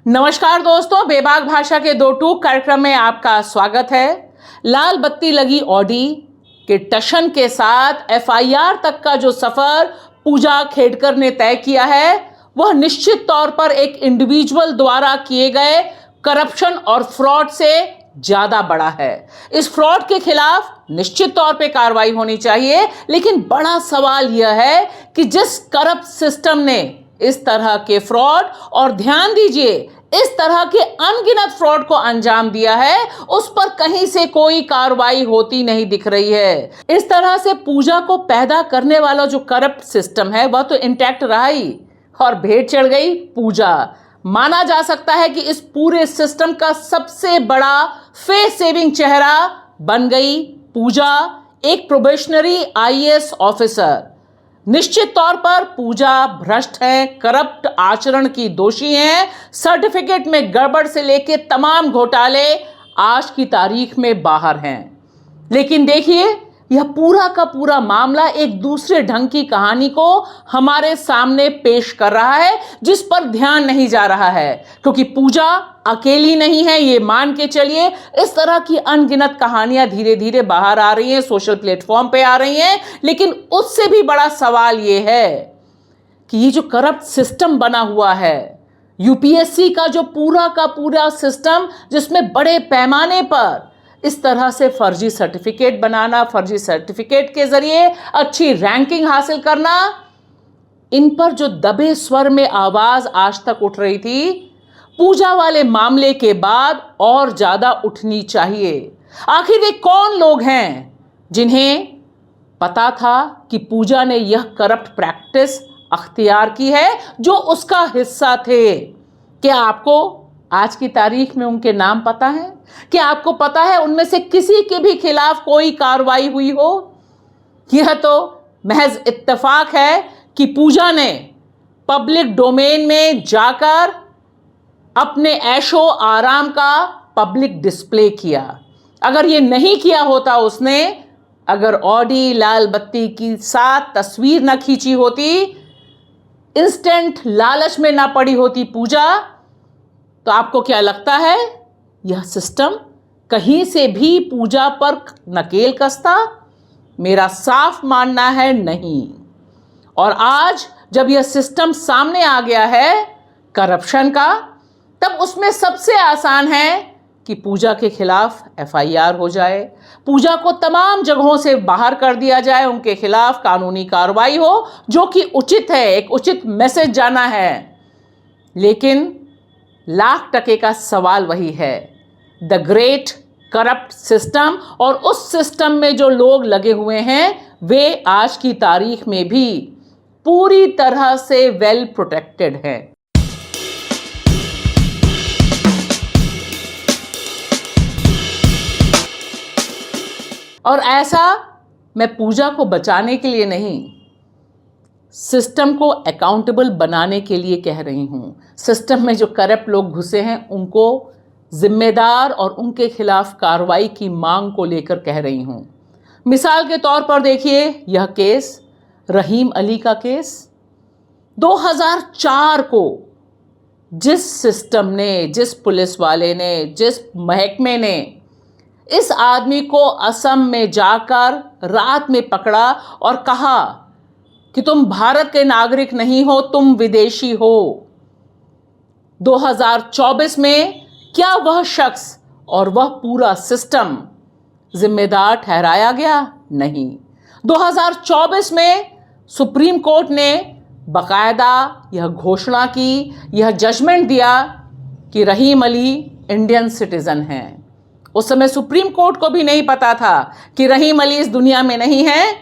नमस्कार दोस्तों, बेबाक भाषा के दो टूक कार्यक्रम में आपका स्वागत है। लाल बत्ती लगी ऑडी के टशन के साथ एफआईआर तक का जो सफर पूजा खेडकर ने तय किया है, वह निश्चित तौर पर एक इंडिविजुअल द्वारा किए गए करप्शन और फ्रॉड से ज्यादा बड़ा है। इस फ्रॉड के खिलाफ निश्चित तौर पे कार्रवाई होनी चाहिए, लेकिन बड़ा सवाल यह है कि जिस करप्ट सिस्टम ने इस तरह के फ्रॉड और ध्यान दीजिए इस तरह के अनगिनत फ्रॉड को अंजाम दिया है, उस पर कहीं से कोई कार्रवाई होती नहीं दिख रही है। इस तरह से पूजा को पैदा करने वाला जो करप्ट सिस्टम है वह तो इंटैक्ट रहा ही, और भेंट चढ़ गई पूजा। माना जा सकता है कि इस पूरे सिस्टम का सबसे बड़ा फेस सेविंग चेहरा बन गई पूजा, एक प्रोबेशनरी आईएएस ऑफिसर। निश्चित तौर पर पूजा भ्रष्ट है, करप्ट आचरण की दोषी है। सर्टिफिकेट में गड़बड़ से लेकर तमाम घोटाले आज की तारीख में बाहर हैं। लेकिन देखिए, यह पूरा का पूरा मामला एक दूसरे ढंग की कहानी को हमारे सामने पेश कर रहा है, जिस पर ध्यान नहीं जा रहा है, क्योंकि पूजा अकेली नहीं है। ये मान के चलिए, इस तरह की अनगिनत कहानियां धीरे धीरे बाहर आ रही हैं, सोशल प्लेटफॉर्म पे आ रही हैं। लेकिन उससे भी बड़ा सवाल ये है कि ये जो करप्ट सिस्टम बना हुआ है, यूपीएससी का जो पूरा का पूरा सिस्टम, जिसमें बड़े पैमाने पर इस तरह से फर्जी सर्टिफिकेट बनाना, फर्जी सर्टिफिकेट के जरिए अच्छी रैंकिंग हासिल करना, इन पर जो दबे स्वर में आवाज आज तक उठ रही थी, पूजा वाले मामले के बाद और ज्यादा उठनी चाहिए। आखिर वे कौन लोग हैं जिन्हें पता था कि पूजा ने यह करप्ट प्रैक्टिस अख्तियार की है, जो उसका हिस्सा थे? क्या आपको आज की तारीख में उनके नाम पता है? क्या आपको पता है उनमें से किसी के भी खिलाफ कोई कार्रवाई हुई हो? यह तो महज इत्तेफाक है कि पूजा ने पब्लिक डोमेन में जाकर अपने ऐशो आराम का पब्लिक डिस्प्ले किया। अगर ये नहीं किया होता उसने, अगर ऑडी लाल बत्ती की साथ तस्वीर न खींची होती, इंस्टेंट लालच में ना पड़ी होती पूजा, तो आपको क्या लगता है यह सिस्टम कहीं से भी पूजा पर नकेल कसता? मेरा साफ मानना है नहीं। और आज जब यह सिस्टम सामने आ गया है करप्शन का, तब उसमें सबसे आसान है कि पूजा के खिलाफ एफआईआर हो जाए, पूजा को तमाम जगहों से बाहर कर दिया जाए, उनके खिलाफ कानूनी कार्रवाई हो, जो कि उचित है, एक उचित मैसेज जाना है। लेकिन लाख टके का सवाल वही है, द ग्रेट करप्ट सिस्टम, और उस सिस्टम में जो लोग लगे हुए हैं वे आज की तारीख में भी पूरी तरह से वेल प्रोटेक्टेड हैं। और ऐसा मैं पूजा को बचाने के लिए नहीं, सिस्टम को अकाउंटेबल बनाने के लिए कह रही हूं। सिस्टम में जो करप्ट लोग घुसे हैं उनको जिम्मेदार और उनके खिलाफ कार्रवाई की मांग को लेकर कह रही हूं। मिसाल के तौर पर देखिए, यह केस रहीम अली का केस 2004 को जिस सिस्टम ने, जिस पुलिस वाले ने, जिस महकमे ने इस आदमी को असम में जाकर रात में पकड़ा और कहा कि तुम भारत के नागरिक नहीं हो, तुम विदेशी हो, 2024 में क्या वह शख्स और वह पूरा सिस्टम जिम्मेदार ठहराया गया? नहीं। 2024 में सुप्रीम कोर्ट ने बकायदा यह घोषणा की, यह जजमेंट दिया कि रहीम अली इंडियन सिटीजन हैं। उस समय सुप्रीम कोर्ट को भी नहीं पता था कि रहीम अली इस दुनिया में नहीं है,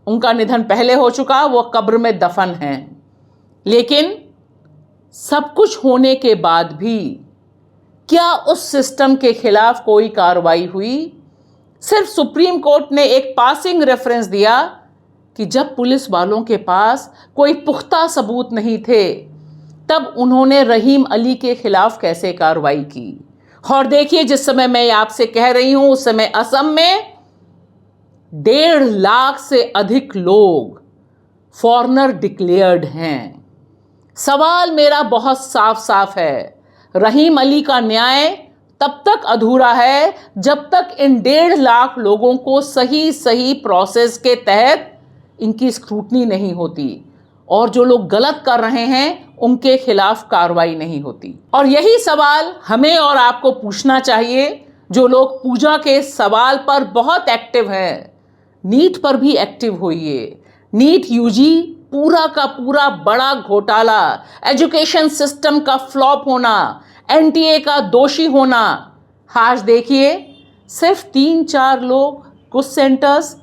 उनका निधन पहले हो चुका, वो कब्र में दफन हैं। लेकिन सब कुछ होने के बाद भी क्या उस सिस्टम के खिलाफ कोई कार्रवाई हुई? सिर्फ सुप्रीम कोर्ट ने एक पासिंग रेफरेंस दिया कि जब पुलिस वालों के पास कोई पुख्ता सबूत नहीं थे, तब उन्होंने रहीम अली के खिलाफ कैसे कार्रवाई की। और देखिए, जिस समय मैं आपसे कह रही हूं उस समय असम में 1.5 लाख से अधिक लोग फॉरेनर डिक्लेयर्ड हैं। सवाल मेरा बहुत साफ साफ है, रहीम अली का न्याय तब तक अधूरा है जब तक इन 1.5 लाख लोगों को सही सही प्रोसेस के तहत इनकी स्क्रूटनी नहीं होती और जो लोग गलत कर रहे हैं उनके खिलाफ कार्रवाई नहीं होती। और यही सवाल हमें और आपको पूछना चाहिए जो लोग पूजा के सवाल पर बहुत एक्टिव हैं। नीट पर भी एक्टिव होइए। नीट यूजी पूरा का पूरा बड़ा घोटाला, एजुकेशन सिस्टम का फ्लॉप होना, एनटीए का दोषी होना, आज देखिए सिर्फ 3-4 लोग, कुछ सेंटर्स,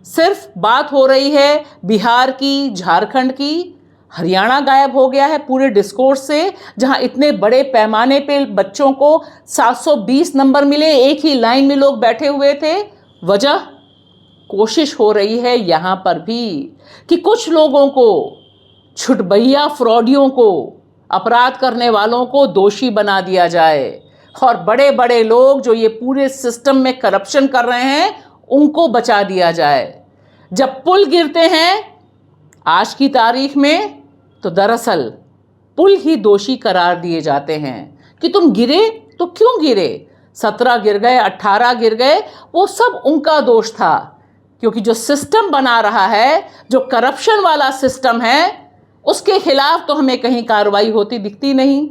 सिर्फ बात हो रही है बिहार की, झारखंड की, हरियाणा गायब हो गया है पूरे डिस्कोर्स से, जहां इतने बड़े पैमाने पे बच्चों को 720 नंबर मिले, एक ही लाइन में लोग बैठे हुए थे। वजह कोशिश हो रही है यहां पर भी कि कुछ लोगों को, छुटभैया फ्रॉडियों को, अपराध करने वालों को दोषी बना दिया जाए और बड़े बड़े लोग जो ये पूरे सिस्टम में करप्शन कर रहे हैं उनको बचा दिया जाए। जब पुल गिरते हैं आज की तारीख में तो दरअसल पुल ही दोषी करार दिए जाते हैं कि तुम गिरे तो क्यों गिरे, 17 गिर गए, 18 गिर गए, वो सब उनका दोष था। क्योंकि जो सिस्टम बना रहा है, जो करप्शन वाला सिस्टम है, उसके खिलाफ तो हमें कहीं कार्रवाई होती दिखती नहीं।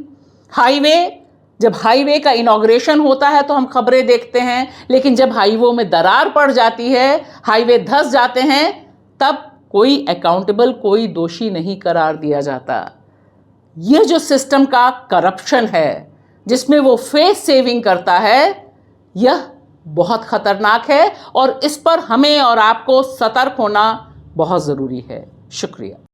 जब हाईवे का इनॉग्रेशन होता है तो हम खबरें देखते हैं, लेकिन जब हाईवे में दरार पड़ जाती है, हाईवे धंस जाते हैं, तब कोई अकाउंटेबल, कोई दोषी नहीं करार दिया जाता। यह जो सिस्टम का करप्शन है, जिसमें वो फेस सेविंग करता है, यह बहुत खतरनाक है और इस पर हमें और आपको सतर्क होना बहुत ज़रूरी है। शुक्रिया।